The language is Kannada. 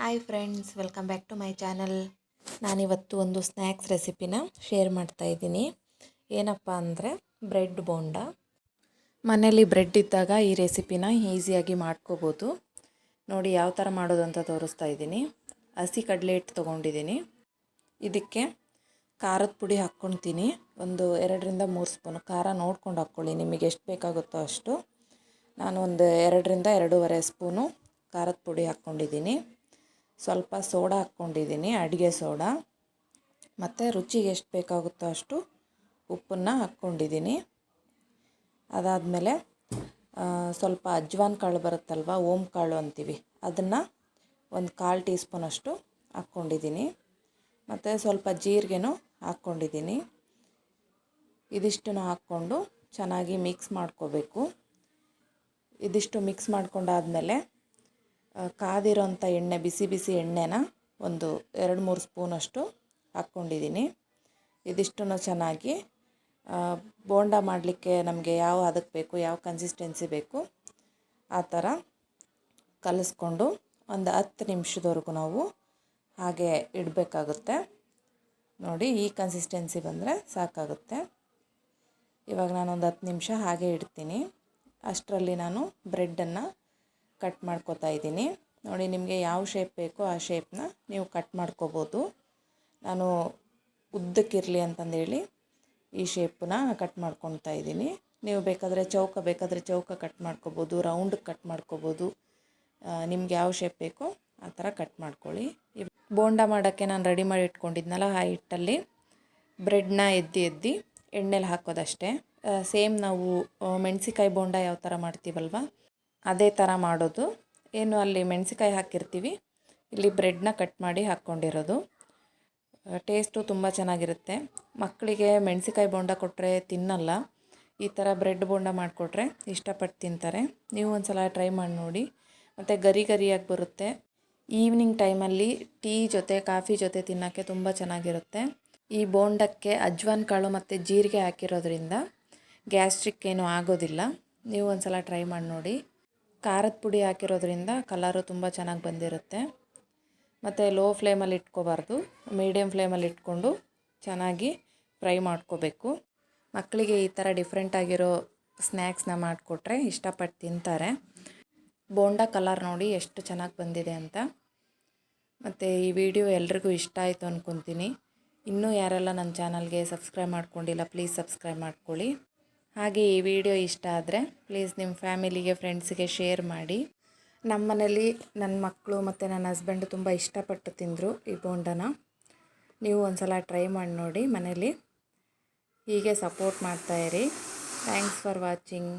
Hi friends, welcome back to my channel. ನಾನಿವತ್ತು ಒಂದು ಸ್ನ್ಯಾಕ್ಸ್ ರೆಸಿಪಿನ ಶೇರ್ ಮಾಡ್ತಾ ಇದ್ದೀನಿ. ಏನಪ್ಪ ಅಂದರೆ ಬ್ರೆಡ್ ಬೋಂಡ. ಮನೇಲಿ ಬ್ರೆಡ್ ಇದ್ದಾಗ ಈ ರೆಸಿಪಿನ ಈಸಿಯಾಗಿ ಮಾಡ್ಕೋಬೋದು. ನೋಡಿ ಯಾವ ಥರ ಮಾಡೋದು ಅಂತ ತೋರಿಸ್ತಾ ಇದ್ದೀನಿ. ಹಸಿ ಕಡಲೆ ಹಿಟ್ಟು ತೊಗೊಂಡಿದ್ದೀನಿ. ಇದಕ್ಕೆ ಖಾರದ ಪುಡಿ ಹಾಕ್ಕೊಳ್ತೀನಿ. ಒಂದು 2ರಿಂದ 3 ಸ್ಪೂನು ಖಾರ ನೋಡ್ಕೊಂಡು ಹಾಕ್ಕೊಳ್ಳಿ, ನಿಮಗೆ ಎಷ್ಟು ಬೇಕಾಗುತ್ತೋ ಅಷ್ಟು. ನಾನು ಒಂದು 2ರಿಂದ 2.5 ಸ್ಪೂನು ಖಾರದ ಪುಡಿ ಹಾಕ್ಕೊಂಡಿದ್ದೀನಿ. ಸ್ವಲ್ಪ ಸೋಡಾ ಹಾಕ್ಕೊಂಡಿದ್ದೀನಿ, ಅಡುಗೆ ಸೋಡಾ. ಮತ್ತು ರುಚಿಗೆ ಎಷ್ಟು ಬೇಕಾಗುತ್ತೋ ಅಷ್ಟು ಉಪ್ಪನ್ನು ಹಾಕ್ಕೊಂಡಿದ್ದೀನಿ. ಅದಾದಮೇಲೆ ಸ್ವಲ್ಪ ಅಜ್ವಾನ್ ಕಾಳು ಬರುತ್ತಲ್ವ, ಓಮ್ ಕಾಳು ಅಂತೀವಿ, ಅದನ್ನು ಒಂದು 1/4 ಟೀ ಸ್ಪೂನಷ್ಟು ಹಾಕ್ಕೊಂಡಿದ್ದೀನಿ. ಮತ್ತು ಸ್ವಲ್ಪ ಜೀರಿಗೆನೂ ಹಾಕ್ಕೊಂಡಿದ್ದೀನಿ. ಇದಿಷ್ಟನ್ನು ಹಾಕ್ಕೊಂಡು ಚೆನ್ನಾಗಿ ಮಿಕ್ಸ್ ಮಾಡ್ಕೋಬೇಕು. ಇದಿಷ್ಟು ಮಿಕ್ಸ್ ಮಾಡ್ಕೊಂಡಾದಮೇಲೆ ಕಾದಿರೋಂಥ ಎಣ್ಣೆ, ಬಿಸಿ ಬಿಸಿ ಎಣ್ಣೆನ ಒಂದು 2-3 ಸ್ಪೂನಷ್ಟು ಹಾಕ್ಕೊಂಡಿದ್ದೀನಿ. ಇದಿಷ್ಟನ್ನು ಚೆನ್ನಾಗಿ ಬೋಂಡ ಮಾಡಲಿಕ್ಕೆ ನಮಗೆ ಯಾವ ಹದಕ್ಕೆ ಬೇಕು, ಯಾವ ಕನ್ಸಿಸ್ಟೆನ್ಸಿ ಬೇಕು ಆ ಥರ ಕಲಿಸ್ಕೊಂಡು ಒಂದು 10 ನಿಮಿಷದವರೆಗೂ ನಾವು ಹಾಗೆ ಇಡಬೇಕಾಗುತ್ತೆ. ನೋಡಿ, ಈ ಕನ್ಸಿಸ್ಟೆನ್ಸಿ ಬಂದರೆ ಸಾಕಾಗುತ್ತೆ. ಇವಾಗ ನಾನೊಂದು 10 ನಿಮಿಷ ಹಾಗೆ ಇಡ್ತೀನಿ. ಅಷ್ಟರಲ್ಲಿ ನಾನು ಬ್ರೆಡ್ಡನ್ನು ಕಟ್ ಮಾಡ್ಕೋತಾ ಇದ್ದೀನಿ. ನೋಡಿ, ನಿಮಗೆ ಯಾವ ಶೇಪ್ ಬೇಕೋ ಆ ಶೇಪ್ನ ನೀವು ಕಟ್ ಮಾಡ್ಕೋಬೋದು. ನಾನು ಉದ್ದಕ್ಕಿರಲಿ ಅಂತಂದೇಳಿ ಈ ಶೇಪನ್ನ ಕಟ್ ಮಾಡ್ಕೊತಾ ಇದ್ದೀನಿ. ನೀವು ಬೇಕಾದರೆ ಚೌಕ ಕಟ್ ಮಾಡ್ಕೋಬೋದು, ರೌಂಡ್ ಕಟ್ ಮಾಡ್ಕೋಬೋದು. ನಿಮ್ಗೆ ಯಾವ ಶೇಪ್ ಬೇಕೋ ಆ ಥರ ಕಟ್ ಮಾಡ್ಕೊಳ್ಳಿ. ಬೋಂಡ ಮಾಡೋಕ್ಕೆ ನಾನು ರೆಡಿ ಮಾಡಿ ಇಟ್ಕೊಂಡಿದ್ನಲ್ಲ, ಆ ಹಿಟ್ಟಲ್ಲಿ ಬ್ರೆಡ್ನ ಎತ್ತಿ ಎಣ್ಣೆಲಿ ಹಾಕೋದಷ್ಟೇ. ಸೇಮ್ ನಾವು ಮೆಣಸಿಕಾಯಿ ಬೋಂಡ ಯಾವ ಥರ ಮಾಡ್ತೀವಲ್ವ, ಅದೇ ಥರ ಮಾಡೋದು. ಏನು ಅಲ್ಲಿ ಮೆಣಸಿಕಾಯಿ ಹಾಕಿರ್ತೀವಿ, ಇಲ್ಲಿ ಬ್ರೆಡ್ನ ಕಟ್ ಮಾಡಿ ಹಾಕ್ಕೊಂಡಿರೋದು. ಟೇಸ್ಟು ತುಂಬ ಚೆನ್ನಾಗಿರುತ್ತೆ. ಮಕ್ಕಳಿಗೆ ಮೆಣಸಿಕಾಯಿ ಬೋಂಡ ಕೊಟ್ಟರೆ ತಿನ್ನಲ್ಲ. ಈ ಥರ ಬ್ರೆಡ್ ಬೋಂಡ ಮಾಡಿಕೊಟ್ರೆ ಇಷ್ಟಪಟ್ಟು ತಿಂತಾರೆ. ನೀವು ಒಂದು ಸಲ ಟ್ರೈ ಮಾಡಿ ನೋಡಿ. ಮತ್ತು ಗರಿಯಾಗಿ ಬರುತ್ತೆ. ಈವ್ನಿಂಗ್ ಟೈಮಲ್ಲಿ ಟೀ ಜೊತೆ, ಕಾಫಿ ಜೊತೆ ತಿನ್ನೋಕ್ಕೆ ತುಂಬ ಚೆನ್ನಾಗಿರುತ್ತೆ. ಈ ಬೋಂಡಕ್ಕೆ ಅಜ್ವಾನ್ ಕಾಳು ಮತ್ತು ಜೀರಿಗೆ ಹಾಕಿರೋದ್ರಿಂದ ಗ್ಯಾಸ್ಟ್ರಿಕ್ ಏನೂ ಆಗೋದಿಲ್ಲ. ನೀವು ಒಂದು ಸಲ ಟ್ರೈ ಮಾಡಿ ನೋಡಿ. ಖಾರದ ಪುಡಿ ಹಾಕಿರೋದ್ರಿಂದ ಕಲರು ತುಂಬ ಚೆನ್ನಾಗಿ ಬಂದಿರುತ್ತೆ. ಮತ್ತು ಲೋ ಫ್ಲೇಮಲ್ಲಿ ಇಟ್ಕೋಬಾರ್ದು, ಮೀಡಿಯಮ್ ಫ್ಲೇಮಲ್ಲಿ ಇಟ್ಕೊಂಡು ಚೆನ್ನಾಗಿ ಫ್ರೈ ಮಾಡ್ಕೋಬೇಕು. ಮಕ್ಕಳಿಗೆ ಈ ಥರ ಡಿಫ್ರೆಂಟಾಗಿರೋ ಸ್ನ್ಯಾಕ್ಸ್ನ ಮಾಡಿಕೊಟ್ರೆ ಇಷ್ಟಪಟ್ಟು ತಿಂತಾರೆ. ಬೋಂಡ ಕಲರ್ ನೋಡಿ ಎಷ್ಟು ಚೆನ್ನಾಗಿ ಬಂದಿದೆ ಅಂತ. ಮತ್ತು ಈ ವಿಡಿಯೋ ಎಲ್ರಿಗೂ ಇಷ್ಟ ಆಯಿತು ಅಂದ್ಕೊತೀನಿ. ಇನ್ನೂ ಯಾರೆಲ್ಲ ನನ್ನ ಚಾನಲ್ಗೆ ಸಬ್ಸ್ಕ್ರೈಬ್ ಮಾಡ್ಕೊಂಡಿಲ್ಲ, ಪ್ಲೀಸ್ ಸಬ್ಸ್ಕ್ರೈಬ್ ಮಾಡ್ಕೊಳ್ಳಿ. ಹಾಗೆ ಈ ವಿಡಿಯೋ ಇಷ್ಟ ಆದರೆ ಪ್ಲೀಸ್ ನಿಮ್ಮ ಫ್ಯಾಮಿಲಿಗೆ, ಫ್ರೆಂಡ್ಸಿಗೆ ಶೇರ್ ಮಾಡಿ. ನಮ್ಮ ಮನೇಲಿ ನನ್ನ ಮಕ್ಕಳು ಮತ್ತು ನನ್ನ ಹಸ್ಬೆಂಡು ತುಂಬ ಇಷ್ಟಪಟ್ಟು ತಿಂದರು ಈ ಬೋಂಡನ. ನೀವು ಒಂದು ಸಲ ಟ್ರೈ ಮಾಡಿ ನೋಡಿ ಮನೇಲಿ. ಹೀಗೆ ಸಪೋರ್ಟ್ ಮಾಡ್ತಾಯಿರಿ. Thanks for watching.